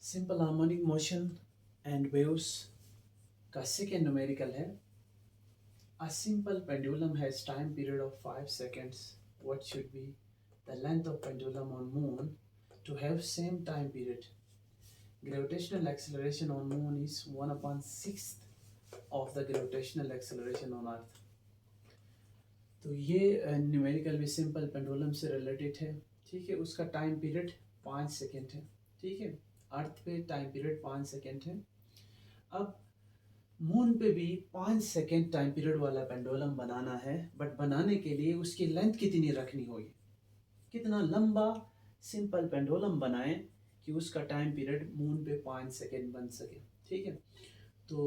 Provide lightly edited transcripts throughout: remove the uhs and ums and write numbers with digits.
Simple harmonic motion and waves का second numerical है. A simple pendulum has time period of 5 seconds. What should be the length of pendulum on moon to have same time period? Gravitational acceleration on moon is 1 upon 6th of the gravitational acceleration on earth. तो ये numerical भी simple pendulum से related है. ठीक है, उसका time period 5 second है. ठीक है, अर्थ पे टाइम पीरियड 5 सेकेंड है. अब मून पे भी 5 सेकेंड टाइम पीरियड वाला पेंडुलम बनाना है, बट बनाने के लिए उसकी लेंथ कितनी रखनी होगी, कितना लंबा सिंपल पेंडुलम बनाएं कि उसका टाइम पीरियड मून पे 5 सेकेंड बन सके. ठीक है, तो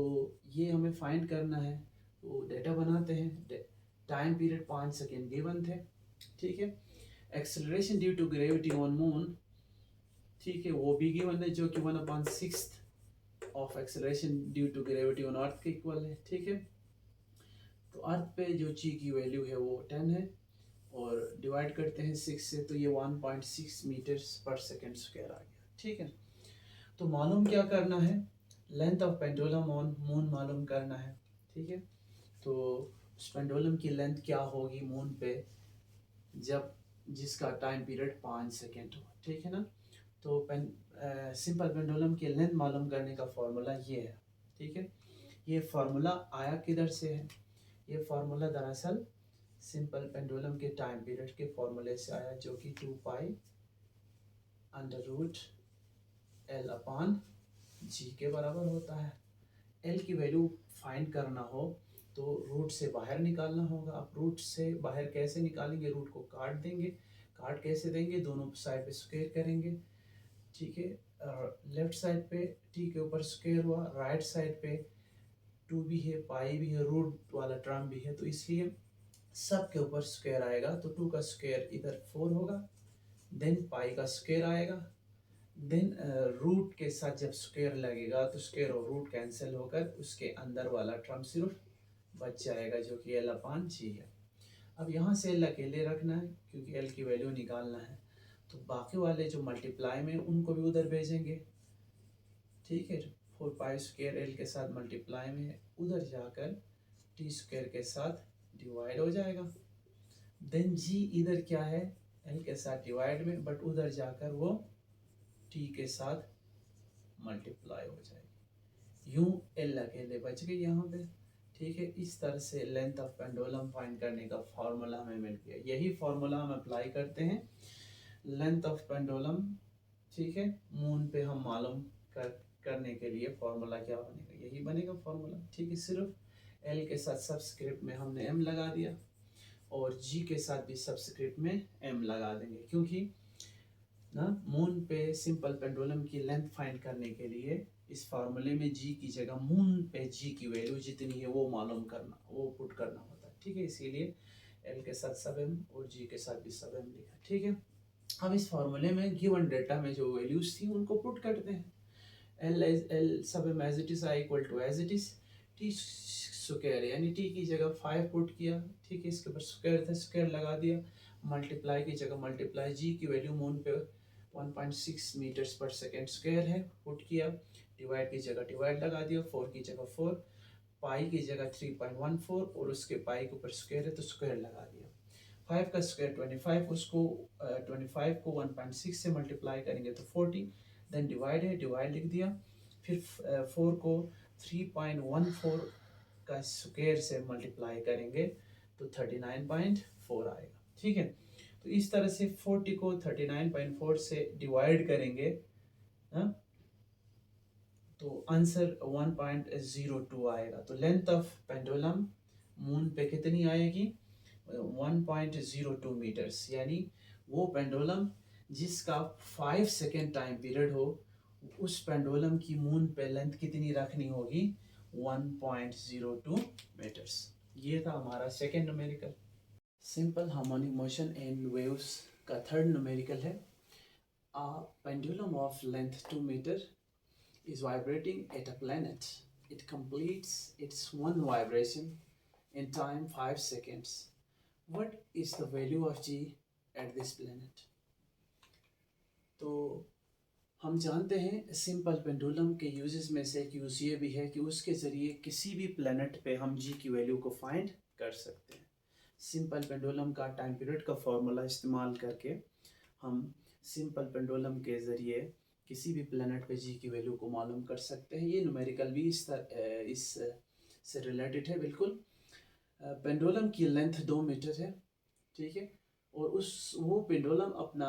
ये हमें फाइंड करना है. तो डेटा बनाते हैं. टाइम पीरियड 5 सेकेंड गिवन थे. ठीक है, acceleration due to gravity on moon, ठीक है, वो भी गिवन है जो कि 1/6 of acceleration due to gravity on earth के इक्वल है. ठीक है, तो अर्थ पे जो जी की वैल्यू है वो 10 है और डिवाइड करते हैं 6 से, तो ये 1.6 मीटर्स पर सेकेंड स्क्वायर आ गया. ठीक है, तो मालूम क्या करना है, length of pendulum on moon मालूम करना है. ठीक है, तो उस पेंडुलम की लेंथ क्या होगी मून पे जब जिसका टाइम पीरियड 5 सेकेंड हो. ठीक है ना, तो सिंपल पेंडुलम की लेंथ मालूम करने का फॉर्मूला ये है. ठीक है, ये फार्मूला आया किधर से है, ये फार्मूला दरअसल सिंपल पेंडुलम के टाइम पीरियड के फॉर्मूले से आया, जो कि 2 पाई अंडर रूट एल अपान जी के बराबर होता है. एल की वैल्यू फाइंड करना हो तो रूट से बाहर निकालना होगा. आप रूट से बाहर कैसे निकालेंगे, रूट को काट देंगे. काट कैसे देंगे, दोनों साइड पे स्क्वायर करेंगे. ठीक है, लेफ्ट साइड पे टी के ऊपर स्क्वायर हुआ, राइट साइड पे 2 भी है, पाई भी है, रूट वाला टर्म भी है, तो इसलिए सब के ऊपर स्क्वायर आएगा. तो 2 का स्क्वायर इधर 4 होगा, देन पाई का स्क्वायर आएगा, देन रूट के साथ जब स्क्वायर लगेगा तो स्क्वायर और रूट कैंसिल होकर उसके अंदर वाला टर्म सिर्फ बच जाएगा, जो कि एल अपान जी है. अब यहाँ से एल अकेले रखना है क्योंकि एल की वैल्यू निकालना है, तो बाकी वाले जो मल्टीप्लाई में उनको भी उधर भेजेंगे. ठीक है, 4 पाई स्क्वायर एल के साथ मल्टीप्लाई में उधर जाकर टी स्क्वायर के साथ डिवाइड हो जाएगा. देन जी इधर क्या है, एल के साथ डिवाइड में, बट उधर जाकर वो टी के साथ मल्टीप्लाई हो जाएगी. यूं एल अकेले बच गई यहाँ पे. ठीक है, इस तरह से लेंथ ऑफ पेंडुलम फाइंड करने का फॉर्मूला हमें मिल गया. यही फॉर्मूला हम अप्लाई करते हैं लेंथ ऑफ पेंडुलम. ठीक है, मून पे हम मालूम करने के लिए फॉर्मूला क्या बनेगा, यही बनेगा फॉर्मूला. ठीक है, सिर्फ एल के साथ सबस्क्रिप्ट में हमने एम लगा दिया और जी के साथ भी सबस्क्रिप्ट में एम लगा देंगे, क्योंकि ना मून पे सिंपल पेंडुलम की लेंथ फाइंड करने के लिए इस फार्मूले में जी की जगह मून पे जी की वैल्यू जितनी है वो मालूम करना, वो पुट करना होता है. ठीक है, इसीलिए एल के साथ सब एम और जी के साथ भी सब एम लिखा. ठीक है, अब इस फार्मूले में गिवन डेटा में जो वैल्यूज थी उनको पुट करते हैं. L sub M as it is I equal to as it is T square, यानी टी की जगह 5 पुट किया. ठीक है, इसके ऊपर स्क्वायर था, स्क्वायर लगा दिया. मल्टीप्लाई की जगह मल्टीप्लाई, जी की वैल्यू मून पे 1.6 मीटर्स पर सेकेंड स्क्वायर है, पुट किया. डिवाइड की जगह डिवाइड लगा दिया, 4 की जगह 4, पाई की जगह 3.14 और उसके पाई के ऊपर स्क्वायर है तो स्क्वायर लगा दिया. 5 का स्क्वायर 25, उसको 25 को 1.6 से मल्टीप्लाई करेंगे तो 40, देन डिवाइड है, डिवाइड लिख दिया. फिर 4 को 3.14 का स्क्वायर से मल्टीप्लाई करेंगे तो 39.4 आएगा. ठीक है, तो इस तरह से 40 को 39.4 से डिवाइड करेंगे, हाँ, तो आंसर 1.02 आएगा. तो लेंथ ऑफ पेंडुलम मून पे कितनी आएगी, 1.02 मीटर्स. यानी वो पेंडुलम जिसका 5 सेकेंड टाइम पीरियड हो, उस पेंडुलम की मून पे लेंथ कितनी रखनी होगी, 1.02 मीटर्स. ये था हमारा second numerical. Simple harmonic motion in waves का थर्ड न्यूमेरिकल है. A pendulum of length 2 meter is vibrating at a planet. It completes its one vibration in time 5 seconds. What is the value of G at this planet? तो हम जानते हैं simple pendulum के uses में से एक use ये भी है कि उसके ज़रिए किसी भी प्लेनेट पे हम जी की वैल्यू को फाइंड कर सकते हैं। सिंपल पेंडुलम का टाइम पीरियड का फॉर्मूला इस्तेमाल करके हम सिंपल पेंडुलम के ज़रिए किसी भी प्लेनेट पे जी की वैल्यू को मालूम कर सकते हैं। ये न्यूमेरिकल भी इस से रिलेटेड है बिल्कुल। पेंडुलम की लेंथ 2 मीटर है, ठीक है, और उस वो पेंडुलम अपना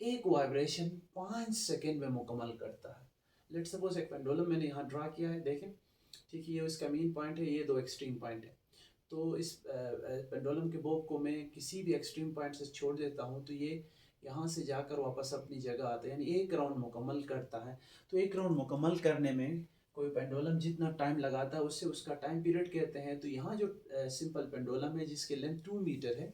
एक वाइब्रेशन 5 सेकेंड में मुकम्मल करता है। लेट सपोज एक पेंडुलम मैंने यहाँ ड्रा किया है, देखें, ठीक है, ये इसका मेन पॉइंट है, ये दो एक्सट्रीम पॉइंट है। तो इस पेंडुलम के बोब को मैं किसी भी एक्सट्रीम पॉइंट से छोड़ देता हूँ तो ये यहाँ से जाकर वापस अपनी जगह आता है, यानी एक राउंड मुकम्मल करता है। तो एक राउंड मुकम्मल करने में कोई पेंडुलम जितना टाइम लगाता है उससे उसका टाइम पीरियड कहते हैं। तो यहाँ जो सिंपल पेंडुलम है जिसकी लेंथ 2 मीटर है,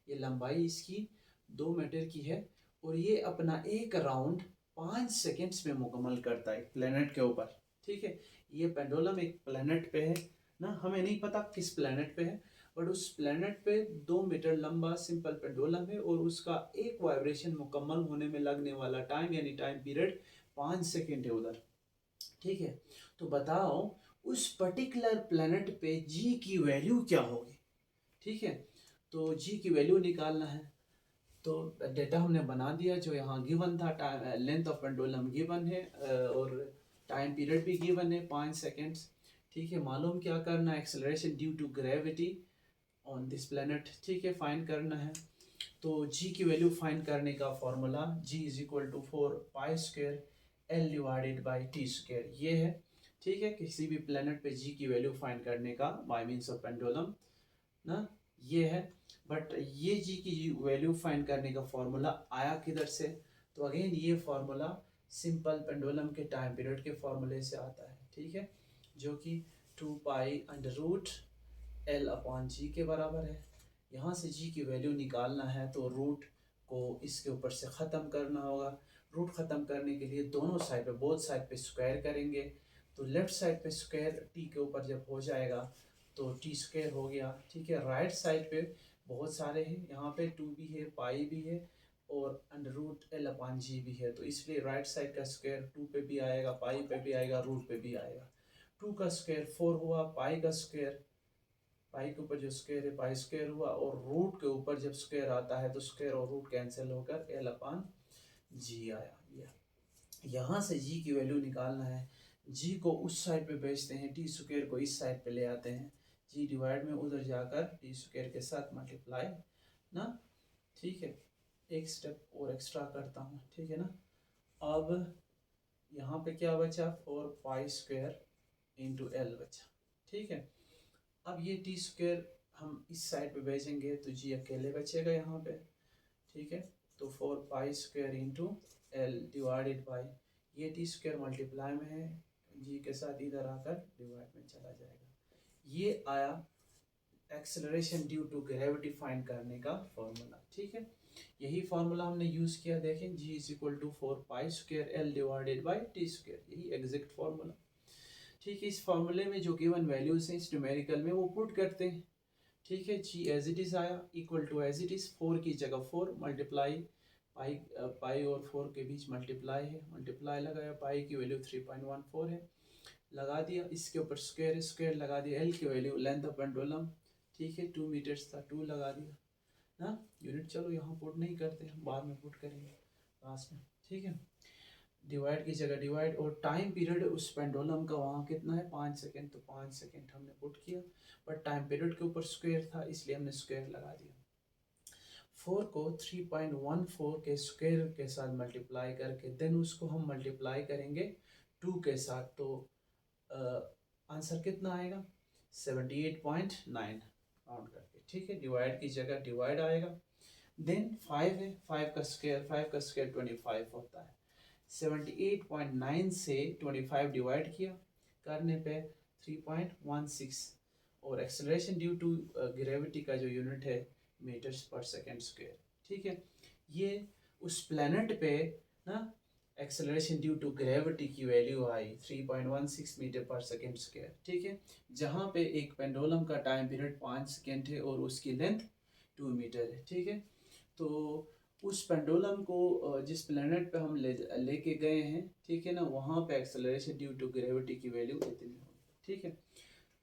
ये लंबाई इसकी 2 मीटर की है, और ये अपना एक राउंड 5 सेकेंड्स में मुकम्मल करता है प्लेनेट के ऊपर, ठीक है। ये पेंडुलम एक प्लेनेट पे है ना, हमें नहीं पता किस प्लेनेट पे है, बट उस प्लेनेट पे 2 मीटर लंबा सिंपल पेंडुलम है और उसका एक वाइब्रेशन मुकम्मल होने में लगने वाला टाइम यानी टाइम पीरियड 5 सेकेंड है उधर, ठीक है। तो बताओ उस पर्टिकुलर प्लेनेट पे जी की वैल्यू क्या होगी, ठीक है। तो जी की वैल्यू निकालना है, तो डेटा हमने बना दिया जो यहाँ गिवन था, लेंथ ऑफ पेंडुलम गिवन है और टाइम पीरियड भी गिवन है 5 सेकेंड्स, ठीक है। मालूम क्या करना है, acceleration due to gravity on this planet, ठीक है, फाइंड करना है। तो जी की वैल्यू फाइंड करने का formula G is equal to 4 pi square L divided by T square, ये है, ठीक है। किसी भी प्लेनेट पे जी की वैल्यू फाइंड करने का बाय मीन्स ऑफ पेंडुलम ना, ये है। बट ये जी की वैल्यू फाइंड करने का फॉर्मूला आया किधर से, तो अगेन ये फॉर्मूला सिंपल पेंडुलम के टाइम पीरियड के फॉर्मूले से आता है, ठीक है, जो कि 2 pi under root L upon g के बराबर है। यहाँ से जी की वैल्यू निकालना है तो रूट को इसके ऊपर से ख़त्म करना होगा। रूट ख़त्म करने के लिए दोनों साइड पे, बोथ साइड पे स्क्वायर करेंगे। तो लेफ़्ट साइड पे स्क्वायर टी के ऊपर जब हो जाएगा तो टी स्क्वायर हो गया, ठीक है। राइट साइड पे बहुत सारे हैं, यहाँ पे 2 भी है, पाई भी है और अंडर रूट एल अपॉन जी भी है, तो इसलिए राइट साइड का स्क्वायर 2 पे भी आएगा, पाई पे भी आएगा, रूट पे भी आएगा। 2 का स्क्वायर 4 हुआ, पाई का स्क्वायर, पाई के ऊपर जो स्क्वायर है पाई स्क्वायर हुआ, और रूट के ऊपर जब स्क्वायर आता है तो स्क्वायर और रूट कैंसिल होकर एल अपॉन जी आया। यहाँ से जी की वैल्यू निकालना है, जी को उस साइड पे भेजते हैं, टी स्क्वायर को इस साइड पे ले आते हैं, जी डिवाइड में उधर जाकर टी स्क्वायर के साथ मल्टीप्लाई ना, ठीक है। एक स्टेप और एक्स्ट्रा करता हूँ, ठीक है ना। अब यहाँ पे क्या बचा, 4 पाई स्क्वायर इंटू एल बचा, ठीक है। अब ये टी स्क्वायर हम इस साइड पे भेजेंगे तो जी अकेले बचेगा यहाँ पे, ठीक है। तो 4 pi square into L divided by, ये टी स्क्वायर मल्टीप्लाई में है, जी के साथ इधर आकर डिवाइड में चला जाएगा। ये आया acceleration due to gravity find करने का फॉर्मूला, ठीक है। यही फॉर्मूला हमने यूज़ किया, देखें, g is equal to 4 pi square L divided by T square, यही एग्जैक्ट फॉर्मूला, ठीक है। इस फॉर्मूले में जो गिवन वैल्यूज हैं इस न्यूमेरिकल में वो पुट करते हैं, ठीक है। जी एज इट इज़ आया, equal to as it is, 4 की जगह 4 मल्टीप्लाई, पाई पाई और 4 के बीच मल्टीप्लाई है, मल्टीप्लाई लगाया, पाई की वैल्यू 3.14 है, लगा दिया, इसके ऊपर स्क्वायर स्क्वायर लगा दिया, एल की वैल्यू लेंथ ऑफ पेंडुलम, ठीक है, 2 मीटर्स था, 2 लगा दिया ना। यूनिट चलो यहाँ पुट नहीं करते, हम बाद में पुट करेंगे क्लास में, ठीक है। डिवाइड की जगह डिवाइड, और टाइम पीरियड उस पेंडुलम का वहाँ कितना है, 5 सेकेंड, तो 5 सेकेंड हमने पुट किया, बट टाइम पीरियड के ऊपर स्क्वायर था इसलिए हमने स्क्वायर लगा दिया। 4 को 3.14 के स्क्वायर के साथ मल्टीप्लाई करके देन उसको हम मल्टीप्लाई करेंगे 2 के साथ, तो आंसर कितना आएगा, 78.9 काउंट करके, ठीक है। डिवाइड की जगह डिवाइड आएगा, देन 5 है, 5 का स्क्वायर 25 होता है, 78.9 से 25 डिवाइड किया करने पे 3.16, और एक्सेलरेशन ड्यू टू ग्रेविटी का जो यूनिट है मीटर्स पर सेकेंड स्क्वायर, ठीक है। ये उस प्लेनेट पे ना एक्सेलरेशन ड्यू टू ग्रेविटी की वैल्यू आई 3.16 मीटर पर सेकेंड स्क्वायर, ठीक है। जहाँ पे एक पेंडुलम का टाइम पीरियड 5 सेकेंड है और उसकी लेंथ 2 मीटर है, ठीक है। तो उस पेंडुलम को जिस प्लेनेट पे हम लेके गए हैं, ठीक है ना, वहाँ पे एक्सेलरेशन ड्यू टू ग्रेविटी की वैल्यू इतनी होगी, ठीक है।